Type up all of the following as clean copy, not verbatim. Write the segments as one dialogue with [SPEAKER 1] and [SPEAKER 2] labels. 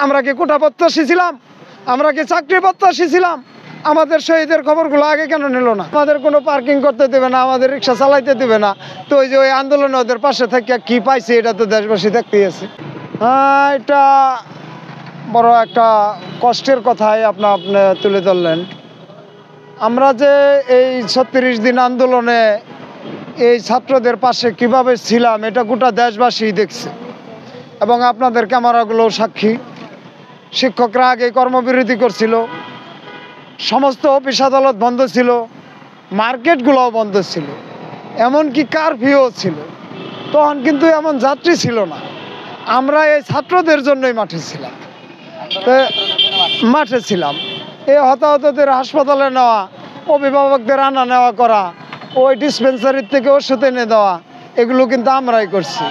[SPEAKER 1] আমরা কি কোটা প্রত্যাশী ছিলাম? আমরা কি চাকরি প্রত্যাশী ছিলাম? আমাদের শহীদের খবরগুলো আগে কেন নিল না? আমাদের কোনো পার্কিং করতে দেবে না, আমাদের রিক্সা চালাইতে দেবে না। তো ওই যে ওই আন্দোলনে ওদের পাশে থেকে কি পাইছে এটা তো দেশবাসী দেখতেই আছে। এটা বড় একটা কষ্টের কথাই আপনি তুলে ধরলেন। আমরা যে এই 36 দিন আন্দোলনে এই ছাত্রদের পাশে কিভাবে ছিলাম এটা গোটা দেশবাসী দেখছে এবং আপনাদের ক্যামেরাগুলো সাক্ষী। শিক্ষকরা আগে কর্মবিরতি করছিল, সমস্ত অফিস আদালত বন্ধ ছিল, মার্কেটগুলোও বন্ধ ছিল, এমনকি কারফিউ ছিল। তখন কিন্তু এমন যাত্রী ছিল না। আমরা এই ছাত্রদের জন্যই মাঠে ছিলাম। এই হতাহতদের হাসপাতালে নেওয়া, অভিভাবকদের আনা নেওয়া করা, ওই ডিসপেন্সারির থেকে ওষুধ এনে দেওয়া, এগুলো কিন্তু আমরাই করছি।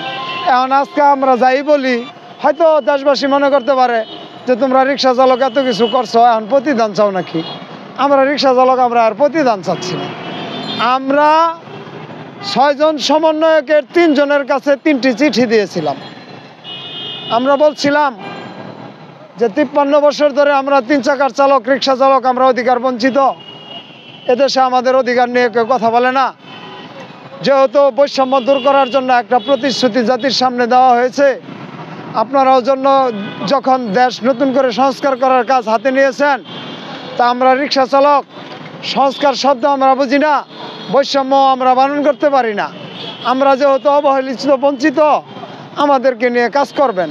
[SPEAKER 1] এখন আজকে আমরা যাই বলি, হয়তো দেশবাসী মনে করতে পারে যে তোমরা রিক্সা চালক এত কিছু করছো, এখন প্রতিদান চাও নাকি? আমরা রিক্সা চালক, আমরা আর প্রতিদান চাচ্ছি না। আমরা 6 জন সমন্বয়কের 3 জনের কাছে 3টি চিঠি দিয়েছিলাম। আমরা বলছিলাম যে 53 বছর ধরে আমরা 3 চাকার চালক, রিক্সা চালক, আমরা অধিকার বঞ্চিত। এদেশে আমাদের অধিকার নিয়ে কেউ কথা বলে না। যেহেতু বৈষম্য দূর করার জন্য একটা প্রতিশ্রুতি জাতির সামনে দেওয়া হয়েছে, আপনারাও জন্য যখন দেশ নতুন করে সংস্কার করার কাজ হাতে নিয়েছেন, তা আমরা রিক্সা চালক, সংস্কার শব্দ আমরা বুঝি না, বৈষম্য আমরা বারণ করতে পারি না। আমরা যেহেতু অবহেলিত, বঞ্চিত, আমাদেরকে নিয়ে কাজ করবেন,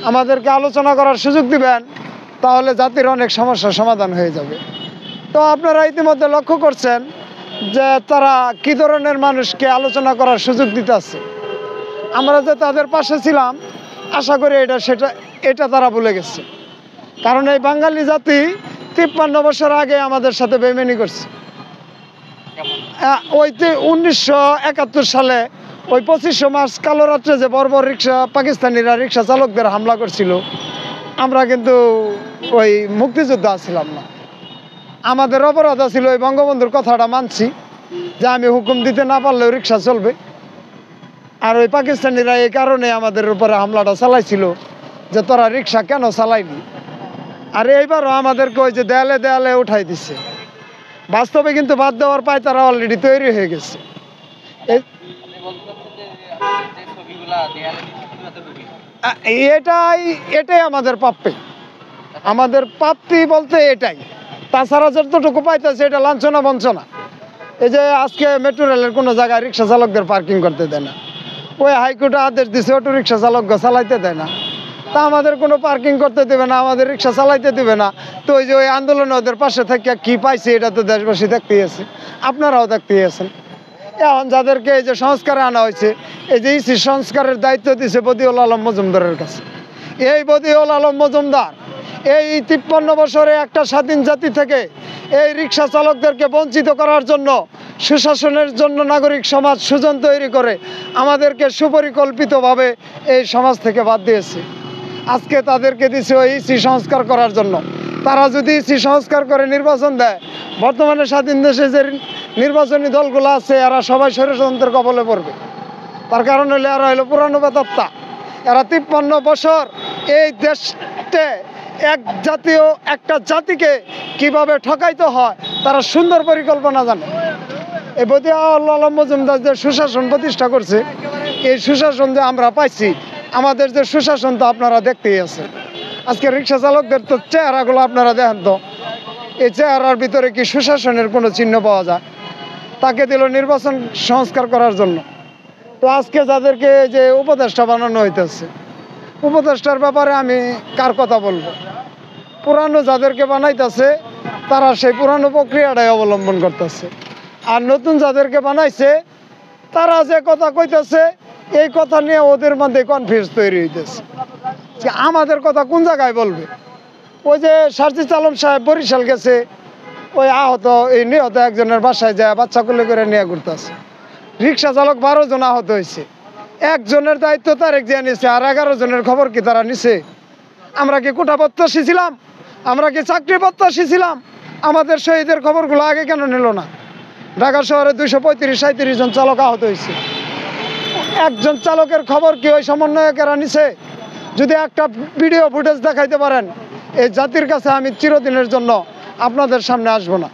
[SPEAKER 1] আমাদেরকে আলোচনা করার সুযোগ দিবেন, তাহলে জাতির অনেক সমস্যার সমাধান হয়ে যাবে। তো আপনারা ইতিমধ্যে লক্ষ্য করছেন যে তারা কী ধরনের মানুষকে আলোচনা করার সুযোগ দিতেছে। আমরা যে তাদের পাশে ছিলাম, আশা করি এটা তারা ভুলে গেছে। কারণ এই বাঙালি জাতি 53 বছর আগে আমাদের সাথে বেইমানি করছে। ওই 1971 সালে ওই 25শে মার্চ কালো রাত্রে যে বর্বর পাকিস্তানিরা রিক্সা চালকদের হামলা করছিল, আমরা কিন্তু ওই মুক্তিযোদ্ধা ছিলাম না। আমাদের অপরাধ ছিল ওই বঙ্গবন্ধুর কথাটা মানছি যে আমি হুকুম দিতে না পারলেও রিক্সা চলবে। আর ওই পাকিস্তানিরা এই কারণে আমাদের উপরে হামলাটা চালাইছিল যে তোরা রিক্সা কেন চালাইনি। আর এইবারও আমাদেরকে ওই যে দেয়ালে দেয়ালে উঠাই দিচ্ছে। বাস্তবে কিন্তু বাদ দেওয়ার পায় তারা অলরেডি তৈরি হয়ে গেছে। এটাই আমাদের প্রাপ্য, আমাদের প্রাপ্তি বলতে এটাই। তাছাড়া যতটুকু পাইতেছে এটা লাঞ্ছনা বঞ্চনা। এই যে আজকে মেট্রো রেলের কোনো জায়গায় রিক্সা চালকদের পার্কিং করতে দেয় না, ওই হাইকোর্টে আদেশ দিছে অটো রিক্সা চালক চালাইতে দেয় না। তা আমাদের কোনো পার্কিং করতে দেবে না, আমাদের রিক্সা চালাইতে দেবে না। তো ওই যে ওই আন্দোলনে ওদের পাশে থেকে কি পাইছে এটা তো দেশবাসী দেখতেই আছে, আপনারাও দেখতেই আছেন। এখন যাদেরকে এই যে সংস্কারে আনা হয়েছে, এই যে ইসি সংস্কারের দায়িত্ব দিয়েছে বদিউল আলম মজুমদারের কাছে। এই বদিউল আলম মজুমদার এই 53 বছরে একটা স্বাধীন জাতি থেকে এই রিক্সা চালকদেরকে বঞ্চিত করার জন্য, সুশাসনের জন্য নাগরিক সমাজ সুজন তৈরি করে আমাদেরকে সুপরিকল্পিতভাবে এই সমাজ থেকে বাদ দিয়েছে। আজকে তাদেরকে দিছে ওই ইসি সংস্কার করার জন্য। তারা যদি ইসি সংস্কার করে নির্বাচন দেয়, বর্তমানে স্বাধীন দেশে যে নির্বাচনী দলগুলো আছে এরা সবাই ষড়যন্ত্রের কবলে পড়বে। তার কারণ হলো এরা হলো পুরানো বেতাত্তা। এরা 53 বছর এই দেশে একটা জাতিকে কিভাবে ঠকাইতে হয় তারা সুন্দর পরিকল্পনা জানে। এই বদিউল আলম মজুমদার যে সুশাসন প্রতিষ্ঠা করছে, এই সুশাসন যে আমরা পাইছি, আমাদের যে সুশাসন তো আপনারা দেখতেই আছেন। আজকে রিক্সা চালকদের তো চেহারাগুলো আপনারা দেখেন তো, এই চেহারার ভিতরে কি সুশাসনের কোনো চিহ্ন পাওয়া যায়? তাকে দিল নির্বাচন সংস্কার করার জন্য। তো আজকে যাদেরকে যে উপদেষ্টা বানানো হইতেছে, উপদেষ্টার ব্যাপারে আমি কার কথা বলবো? পুরানো যাদেরকে বানাইতেছে তারা সেই পুরানো প্রক্রিয়াটাই অবলম্বন করতেছে, আর নতুন যাদেরকে বানাইছে তারা যে কথা কইতেছে এই কথা নিয়ে ওদের মধ্যে কনফিউজ তৈরি হইতেছে যে আমাদের কথা কোন জায়গায় বলবে। ওই যে সার্জিস আলম সাহেব বরিশাল গেছে, ওই নিহত একজনের বাসায় যায় বাচ্চা কোলে করে নিয়ে ঘুরতেছে। রিক্সা চালক 12 জন আহত হয়েছে, একজনের দায়িত্ব তারেক জিয়া নিছে, আর 11 জনের খবর কি তারা নিছে? আমরা কি কোটা প্রত্যাশী ছিলাম? আমরা কি চাকরি প্রত্যাশী ছিলাম? আমাদের শহীদের খবরগুলো আগে কেন নিল না? ঢাকা শহরে 235-37 জন চালক আহত হয়েছে, একজন চালকের খবর কি ওই সমন্বয়কেরা নিছে? যদি একটা ভিডিও ফুটেজ দেখাইতে পারেন, এই জাতির কাছে আমি চিরদিনের জন্য আপনাদের সামনে আসবো না।